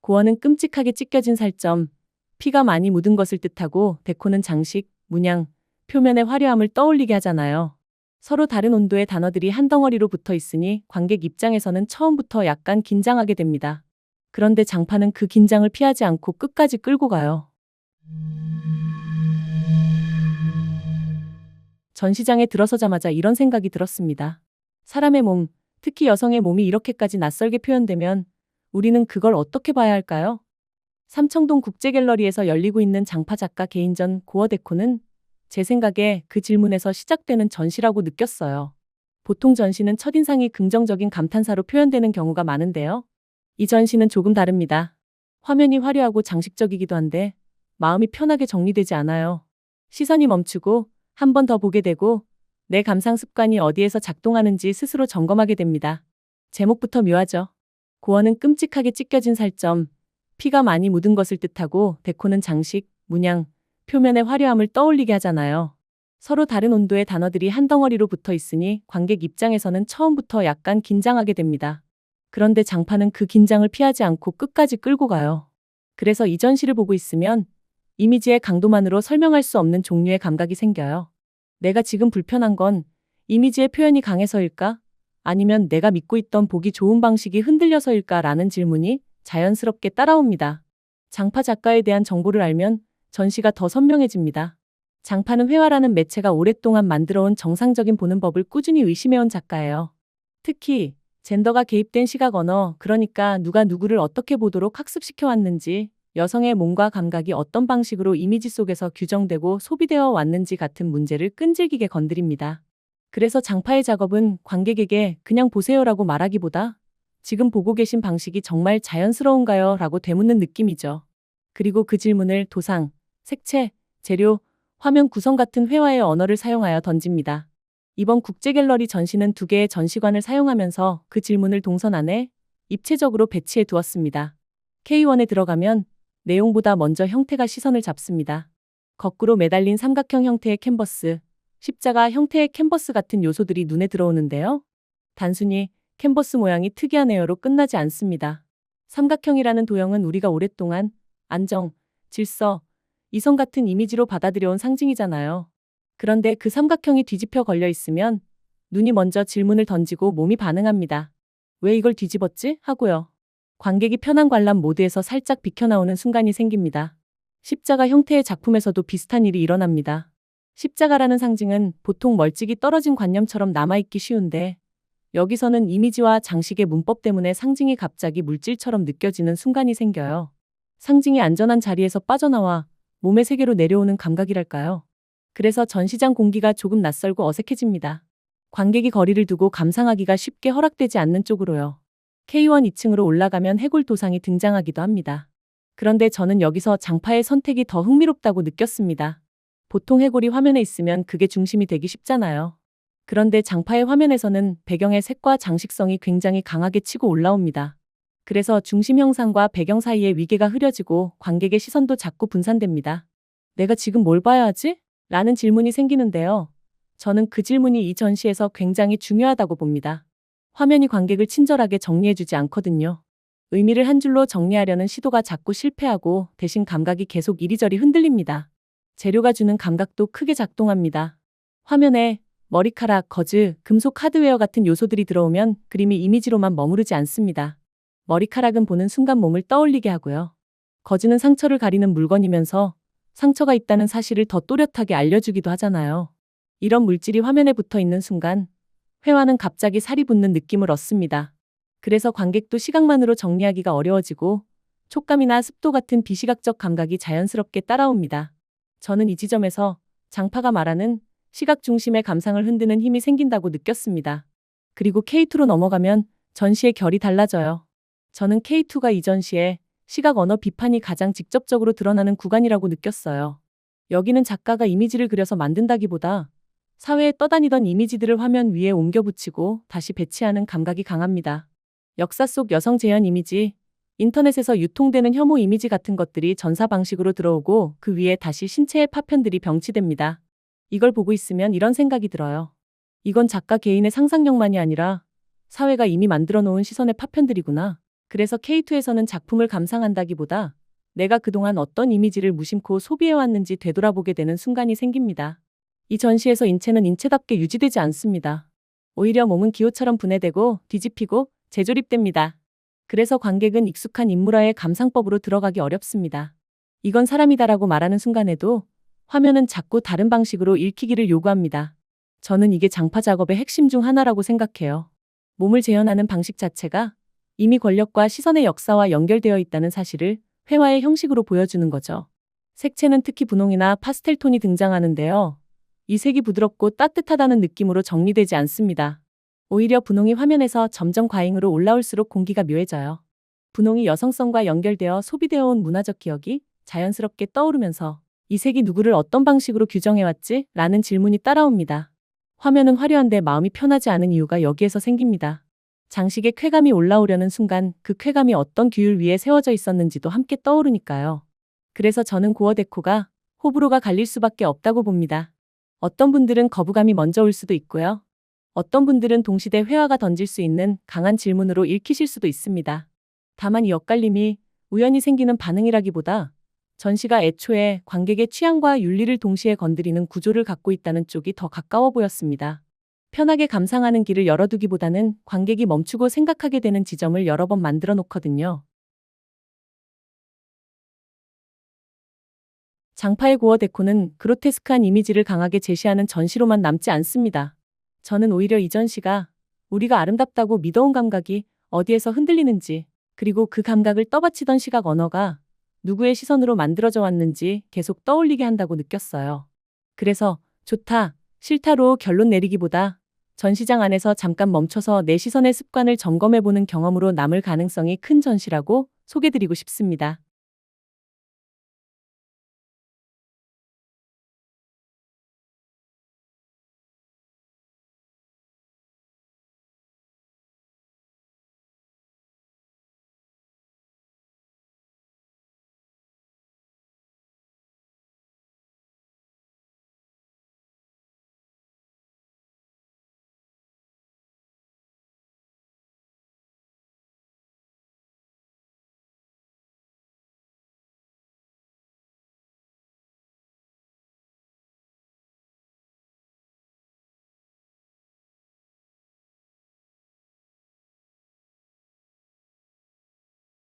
고원은 끔찍하게 찢겨진 살점, 피가 많이 묻은 것을 뜻하고 데코는 장식, 문양, 표면의 화려함을 떠올리게 하잖아요. 서로 다른 온도의 단어들이 한 덩어리로 붙어 있으니 관객 입장에서는 처음부터 약간 긴장하게 됩니다. 그런데 장파는 그 긴장을 피하지 않고 끝까지 끌고 가요. 전시장에 들어서자마자 이런 생각이 들었습니다. 사람의 몸, 특히 여성의 몸이 이렇게까지 낯설게 표현되면 우리는 그걸 어떻게 봐야 할까요? 삼청동 국제갤러리에서 열리고 있는 장파 작가 개인전 고어 데코는 제 생각에 그 질문에서 시작되는 전시라고 느꼈어요. 보통 전시는 첫인상이 긍정적인 감탄사로 표현되는 경우가 많은데요. 이 전시는 조금 다릅니다. 화면이 화려하고 장식적이기도 한데 마음이 편하게 정리되지 않아요. 시선이 멈추고 한 번 더 보게 되고 내 감상 습관이 어디에서 작동하는지 스스로 점검하게 됩니다. 제목부터 묘하죠. 고어는 끔찍하게 찢겨진 살점, 피가 많이 묻은 것을 뜻하고 데코는 장식, 문양, 표면의 화려함을 떠올리게 하잖아요. 서로 다른 온도의 단어들이 한 덩어리로 붙어 있으니 관객 입장에서는 처음부터 약간 긴장하게 됩니다. 그런데 장파는 그 긴장을 피하지 않고 끝까지 끌고 가요. 그래서 이 전시를 보고 있으면 이미지의 강도만으로 설명할 수 없는 종류의 감각이 생겨요. 내가 지금 불편한 건 이미지의 표현이 강해서일까? 아니면 내가 믿고 있던 보기 좋은 방식이 흔들려서일까? 라는 질문이 자연스럽게 따라옵니다. 장파 작가에 대한 정보를 알면 전시가 더 선명해집니다. 장파는 회화라는 매체가 오랫동안 만들어온 정상적인 보는 법을 꾸준히 의심해온 작가예요. 특히 젠더가 개입된 시각 언어, 그러니까 누가 누구를 어떻게 보도록 학습시켜왔는지, 여성의 몸과 감각이 어떤 방식으로 이미지 속에서 규정되고 소비되어 왔는지 같은 문제를 끈질기게 건드립니다. 그래서 장파의 작업은 관객에게 그냥 보세요라고 말하기보다 지금 보고 계신 방식이 정말 자연스러운가요? 라고 되묻는 느낌이죠. 그리고 그 질문을 도상, 색채, 재료, 화면 구성 같은 회화의 언어를 사용하여 던집니다. 이번 국제갤러리 전시는 2개의 전시관을 사용하면서 그 질문을 동선 안에 입체적으로 배치해 두었습니다. K1에 들어가면 내용보다 먼저 형태가 시선을 잡습니다. 거꾸로 매달린 삼각형 형태의 캔버스, 십자가 형태의 캔버스 같은 요소들이 눈에 들어오는데요. 단순히 캔버스 모양이 특이하네요로 끝나지 않습니다. 삼각형이라는 도형은 우리가 오랫동안 안정, 질서, 이성 같은 이미지로 받아들여온 상징이잖아요. 그런데 그 삼각형이 뒤집혀 걸려 있으면 눈이 먼저 질문을 던지고 몸이 반응합니다. 왜 이걸 뒤집었지? 하고요. 관객이 편한 관람 모드에서 살짝 비켜나오는 순간이 생깁니다. 십자가 형태의 작품에서도 비슷한 일이 일어납니다. 십자가라는 상징은 보통 멀찍이 떨어진 관념처럼 남아있기 쉬운데 여기서는 이미지와 장식의 문법 때문에 상징이 갑자기 물질처럼 느껴지는 순간이 생겨요. 상징이 안전한 자리에서 빠져나와 몸의 세계로 내려오는 감각이랄까요. 그래서 전시장 공기가 조금 낯설고 어색해집니다. 관객이 거리를 두고 감상하기가 쉽게 허락되지 않는 쪽으로요. K1 2층으로 올라가면 해골 도상이 등장하기도 합니다. 그런데 저는 여기서 장파의 선택이 더 흥미롭다고 느꼈습니다. 보통 해골이 화면에 있으면 그게 중심이 되기 쉽잖아요. 그런데 장파의 화면에서는 배경의 색과 장식성이 굉장히 강하게 치고 올라옵니다. 그래서 중심 형상과 배경 사이에 위계가 흐려지고 관객의 시선도 자꾸 분산됩니다. 내가 지금 뭘 봐야 하지? 라는 질문이 생기는데요. 저는 그 질문이 이 전시에서 굉장히 중요하다고 봅니다. 화면이 관객을 친절하게 정리해주지 않거든요. 의미를 한 줄로 정리하려는 시도가 자꾸 실패하고 대신 감각이 계속 이리저리 흔들립니다. 재료가 주는 감각도 크게 작동합니다. 화면에 머리카락, 거즈, 금속 하드웨어 같은 요소들이 들어오면 그림이 이미지로만 머무르지 않습니다. 머리카락은 보는 순간 몸을 떠올리게 하고요. 거즈는 상처를 가리는 물건이면서 상처가 있다는 사실을 더 또렷하게 알려주기도 하잖아요. 이런 물질이 화면에 붙어 있는 순간 회화는 갑자기 살이 붙는 느낌을 얻습니다. 그래서 관객도 시각만으로 정리하기가 어려워지고 촉감이나 습도 같은 비시각적 감각이 자연스럽게 따라옵니다. 저는 이 지점에서 장파가 말하는 시각 중심의 감상을 흔드는 힘이 생긴다고 느꼈습니다. 그리고 K2로 넘어가면 전시의 결이 달라져요. 저는 K2가 이 전시에 시각 언어 비판이 가장 직접적으로 드러나는 구간이라고 느꼈어요. 여기는 작가가 이미지를 그려서 만든다기보다 사회에 떠다니던 이미지들을 화면 위에 옮겨 붙이고 다시 배치하는 감각이 강합니다. 역사 속 여성 재현 이미지, 인터넷에서 유통되는 혐오 이미지 같은 것들이 전사 방식으로 들어오고 그 위에 다시 신체의 파편들이 병치됩니다. 이걸 보고 있으면 이런 생각이 들어요. 이건 작가 개인의 상상력만이 아니라 사회가 이미 만들어 놓은 시선의 파편들이구나. 그래서 K2에서는 작품을 감상한다기보다 내가 그동안 어떤 이미지를 무심코 소비해왔는지 되돌아보게 되는 순간이 생깁니다. 이 전시에서 인체는 인체답게 유지되지 않습니다. 오히려 몸은 기호처럼 분해되고 뒤집히고 재조립됩니다. 그래서 관객은 익숙한 인물화의 감상법으로 들어가기 어렵습니다. 이건 사람이다라고 말하는 순간에도 화면은 자꾸 다른 방식으로 읽히기를 요구합니다. 저는 이게 장파 작업의 핵심 중 하나라고 생각해요. 몸을 재현하는 방식 자체가 이미 권력과 시선의 역사와 연결되어 있다는 사실을 회화의 형식으로 보여주는 거죠. 색채는 특히 분홍이나 파스텔 톤이 등장하는데요. 이 색이 부드럽고 따뜻하다는 느낌으로 정리되지 않습니다. 오히려 분홍이 화면에서 점점 과잉으로 올라올수록 공기가 묘해져요. 분홍이 여성성과 연결되어 소비되어 온 문화적 기억이 자연스럽게 떠오르면서 이 색이 누구를 어떤 방식으로 규정해왔지? 라는 질문이 따라옵니다. 화면은 화려한데 마음이 편하지 않은 이유가 여기에서 생깁니다. 장식의 쾌감이 올라오려는 순간 그 쾌감이 어떤 규율 위에 세워져 있었는지도 함께 떠오르니까요. 그래서 저는 고어 데코가 호불호가 갈릴 수밖에 없다고 봅니다. 어떤 분들은 거부감이 먼저 올 수도 있고요. 어떤 분들은 동시대 회화가 던질 수 있는 강한 질문으로 읽히실 수도 있습니다. 다만 이 엇갈림이 우연히 생기는 반응이라기보다 전시가 애초에 관객의 취향과 윤리를 동시에 건드리는 구조를 갖고 있다는 쪽이 더 가까워 보였습니다. 편하게 감상하는 길을 열어두기보다는 관객이 멈추고 생각하게 되는 지점을 여러 번 만들어 놓거든요. 장파의 고어 데코는 그로테스크한 이미지를 강하게 제시하는 전시로만 남지 않습니다. 저는 오히려 이 전시가 우리가 아름답다고 믿어온 감각이 어디에서 흔들리는지, 그리고 그 감각을 떠받치던 시각 언어가 누구의 시선으로 만들어져 왔는지 계속 떠올리게 한다고 느꼈어요. 그래서 좋다, 싫다로 결론 내리기보다 전시장 안에서 잠깐 멈춰서 내 시선의 습관을 점검해보는 경험으로 남을 가능성이 큰 전시라고 소개드리고 싶습니다.